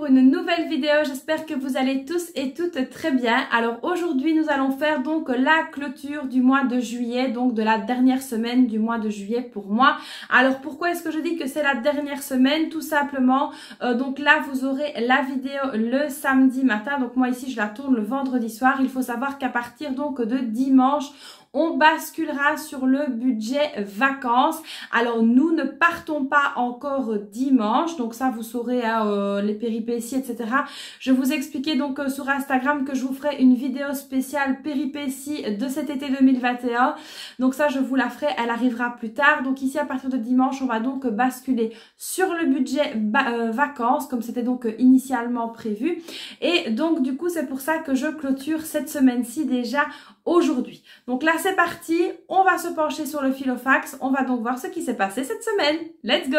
pour une nouvelle vidéo, j'espère que vous allez tous et toutes très bien. Alors aujourd'hui nous allons faire donc la clôture du mois de juillet, donc de la dernière semaine du mois de juillet pour moi. Alors pourquoi est-ce que je dis que c'est la dernière semaine? Tout simplement, donc là vous aurez la vidéo le samedi matin, donc moi ici je la tourne le vendredi soir. Il faut savoir qu'à partir donc de dimanche, on basculera sur le budget vacances. Alors nous ne partons pas encore dimanche, donc ça vous saurez les péripéties etc. Je vous expliquais donc sur Instagram que je vous ferai une vidéo spéciale péripéties de cet été 2021. Donc ça je vous la ferai, elle arrivera plus tard. Donc ici à partir de dimanche on va donc basculer sur le budget vacances comme c'était donc initialement prévu. Et donc du coup c'est pour ça que je clôture cette semaine-ci déjà aujourd'hui. Donc là c'est parti, on va se pencher sur le Filofax, on va donc voir ce qui s'est passé cette semaine. Let's go!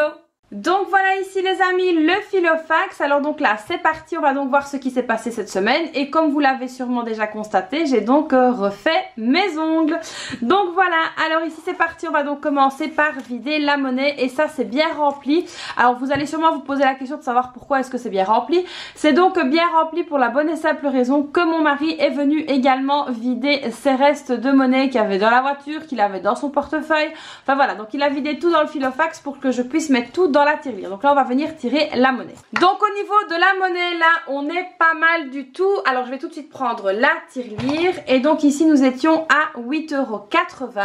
Donc voilà ici les amis le Filofax. Alors donc là c'est parti, on va donc voir ce qui s'est passé cette semaine. Et comme vous l'avez sûrement déjà constaté, j'ai donc refait mes ongles. Donc voilà, alors ici c'est parti, on va donc commencer par vider la monnaie. Et ça c'est bien rempli. Alors vous allez sûrement vous poser la question de savoir pourquoi est-ce que c'est bien rempli. C'est donc bien rempli pour la bonne et simple raison que mon mari est venu également vider ses restes de monnaie qu'il avait dans la voiture, qu'il avait dans son portefeuille. Enfin voilà, donc il a vidé tout dans le Filofax pour que je puisse mettre tout dans la tirelire. Donc là on va venir tirer la monnaie. Donc au niveau de la monnaie là on est pas mal du tout. Alors je vais tout de suite prendre la tirelire. Et donc ici nous étions à 8,80 €.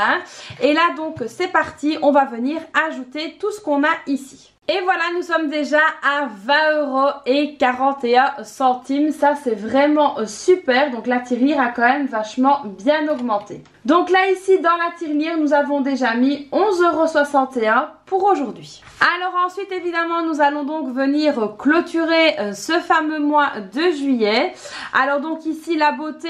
Et là donc c'est parti, on va venir ajouter tout ce qu'on a ici. Et voilà, nous sommes déjà à 20,41 €. Ça, c'est vraiment super. Donc, la tirelire a quand même vachement bien augmenté. Donc là, ici, dans la tirelire, nous avons déjà mis 11,61 € pour aujourd'hui. Alors ensuite, évidemment, nous allons donc venir clôturer ce fameux mois de juillet. Alors donc ici, la beauté,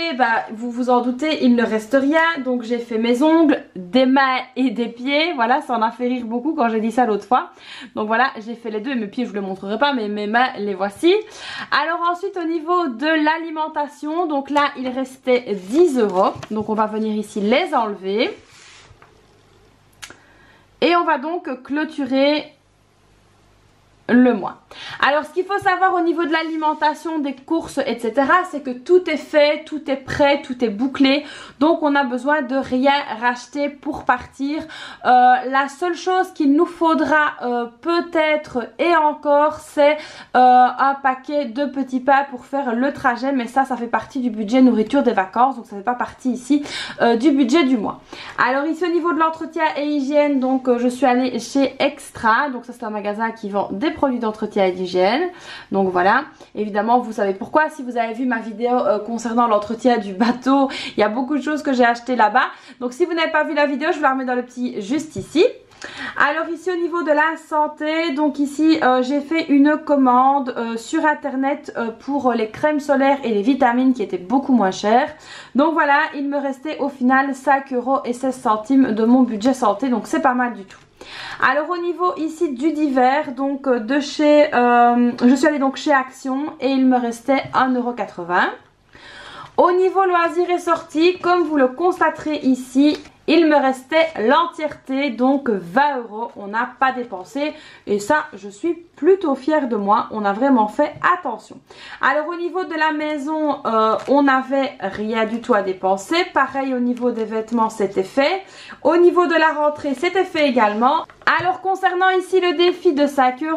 vous vous en doutez, il ne reste rien. Donc j'ai fait mes ongles, des mains et des pieds. Voilà, ça en a fait rire beaucoup quand j'ai dit ça l'autre fois. Donc voilà, j'ai fait les deux. Mes pieds, je ne les montrerai pas, mais mes mains, les voici. Alors ensuite, au niveau de l'alimentation, donc là, il restait 10 €. Donc on va venir ici les enlever. Et on va donc clôturer le mois. Alors ce qu'il faut savoir au niveau de l'alimentation, des courses etc, c'est que tout est fait, tout est prêt, tout est bouclé. Donc on a besoin de rien racheter pour partir. La seule chose qu'il nous faudra peut-être et encore, c'est un paquet de petits pains pour faire le trajet. Mais ça fait partie du budget nourriture des vacances. Donc ça fait pas partie ici du budget du mois. Alors ici au niveau de l'entretien et hygiène, donc je suis allée chez Extra. Donc ça c'est un magasin qui vend des produits d'entretien et d'hygiène. Donc voilà, évidemment vous savez pourquoi. Si vous avez vu ma vidéo concernant l'entretien du bateau, il y a beaucoup de choses que j'ai achetées là-bas. Donc si vous n'avez pas vu la vidéo, je vous la remets dans le petit juste ici. Alors ici au niveau de la santé, donc ici j'ai fait une commande sur internet pour les crèmes solaires et les vitamines qui étaient beaucoup moins chères. Donc voilà, il me restait au final 5,16 € de mon budget santé, donc c'est pas mal du tout. Alors au niveau ici du divers, donc de chez, je suis allée donc chez Action et il me restait 1,80 €. Au niveau loisirs et sorties, comme vous le constaterez ici, il me restait l'entièreté, donc 20 €. On n'a pas dépensé et ça, je suis plutôt fière de moi. On a vraiment fait attention. Alors au niveau de la maison, on n'avait rien du tout à dépenser. Pareil au niveau des vêtements, c'était fait. Au niveau de la rentrée, c'était fait également. Alors concernant ici le défi de 5 €,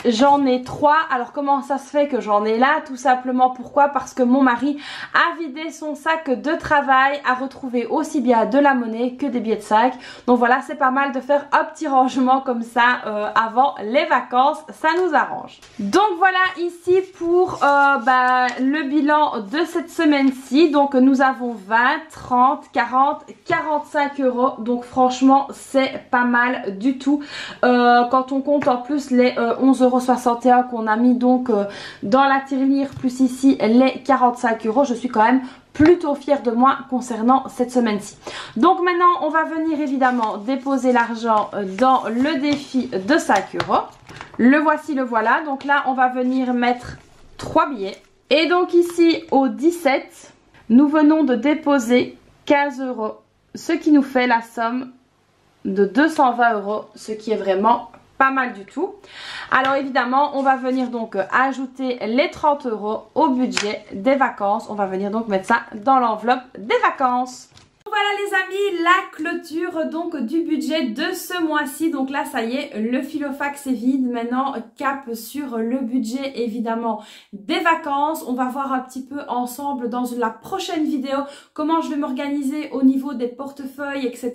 j'en ai 3. Alors comment ça se fait que j'en ai là? Tout simplement pourquoi? Parce que mon mari a vidé son sac de travail, a retrouvé aussi bien de la monnaie que des billets de 5. Donc voilà, c'est pas mal de faire un petit rangement comme ça avant les vacances, ça nous arrange. Donc voilà ici pour le bilan de cette semaine-ci. Donc nous avons 20, 30, 40, 45 €. Donc franchement c'est pas mal du tout. Quand on compte en plus les 11,61 € qu'on a mis donc dans la tirelire plus ici les 45 €, je suis quand même plutôt fière de moi concernant cette semaine-ci. Donc maintenant on va venir évidemment déposer l'argent dans le défi de 5 €. Le voici, le voilà. Donc là on va venir mettre 3 billets. Et donc ici au 17, nous venons de déposer 15 €, ce qui nous fait la somme de 220 €, ce qui est vraiment pas mal du tout. Alors évidemment, on va venir donc ajouter les 30 € au budget des vacances. On va venir donc mettre ça dans l'enveloppe des vacances. Voilà les amis, la clôture donc du budget de ce mois-ci. Donc là ça y est, le Filofax est vide. Maintenant cap sur le budget évidemment des vacances. On va voir un petit peu ensemble dans la prochaine vidéo comment je vais m'organiser au niveau des portefeuilles, etc.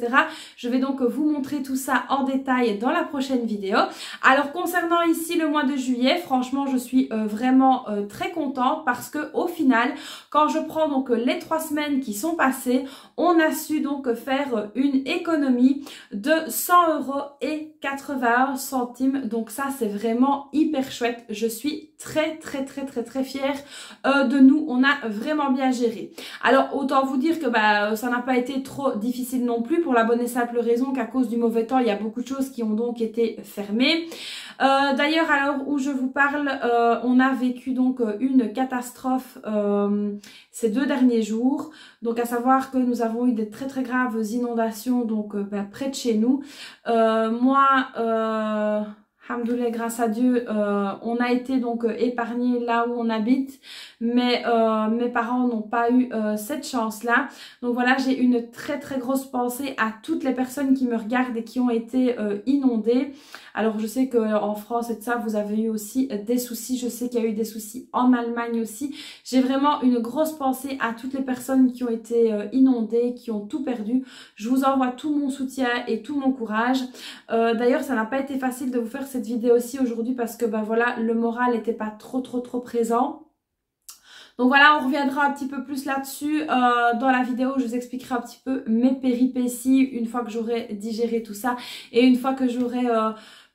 Je vais donc vous montrer tout ça en détail dans la prochaine vidéo. Alors concernant ici le mois de juillet, franchement je suis vraiment très contente parce que au final, quand je prends donc les 3 semaines qui sont passées, on a su donc faire une économie de 100,81 €. Donc ça c'est vraiment hyper chouette. Je suis très fière de nous. On a vraiment bien géré. Alors autant vous dire que ça n'a pas été trop difficile non plus, pour la bonne et simple raison qu'à cause du mauvais temps, il y a beaucoup de choses qui ont donc été fermées. D'ailleurs, à l'heure où je vous parle, on a vécu donc une catastrophe ces 2 derniers jours. Donc à savoir que nous avons eu des très graves inondations donc près de chez nous. Alhamdoulilah, grâce à Dieu, on a été donc épargnés là où on habite, mais mes parents n'ont pas eu cette chance-là. Donc voilà, j'ai une très grosse pensée à toutes les personnes qui me regardent et qui ont été inondées. Alors je sais qu'en France et tout ça, vous avez eu aussi des soucis. Je sais qu'il y a eu des soucis en Allemagne aussi. J'ai vraiment une grosse pensée à toutes les personnes qui ont été inondées, qui ont tout perdu. Je vous envoie tout mon soutien et tout mon courage. D'ailleurs, ça n'a pas été facile de vous faire cette vidéo aussi aujourd'hui parce que voilà, le moral n'était pas trop présent. Donc voilà, on reviendra un petit peu plus là-dessus dans la vidéo où je vous expliquerai un petit peu mes péripéties une fois que j'aurai digéré tout ça et une fois que j'aurai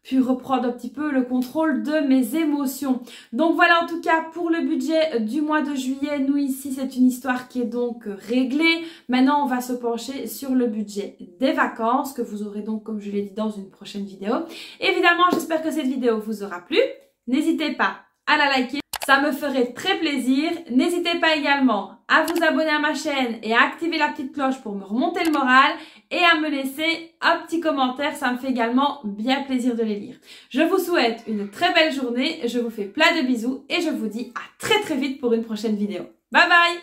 pu reprendre un petit peu le contrôle de mes émotions. Donc voilà en tout cas pour le budget du mois de juillet. Nous ici c'est une histoire qui est donc réglée. Maintenant on va se pencher sur le budget des vacances que vous aurez donc, comme je l'ai dit, dans une prochaine vidéo. Évidemment j'espère que cette vidéo vous aura plu. N'hésitez pas à la liker. Ça me ferait très plaisir. N'hésitez pas également à vous abonner à ma chaîne et à activer la petite cloche pour me remonter le moral et à me laisser un petit commentaire. Ça me fait également bien plaisir de les lire. Je vous souhaite une très belle journée. Je vous fais plein de bisous et je vous dis à très vite pour une prochaine vidéo. Bye bye!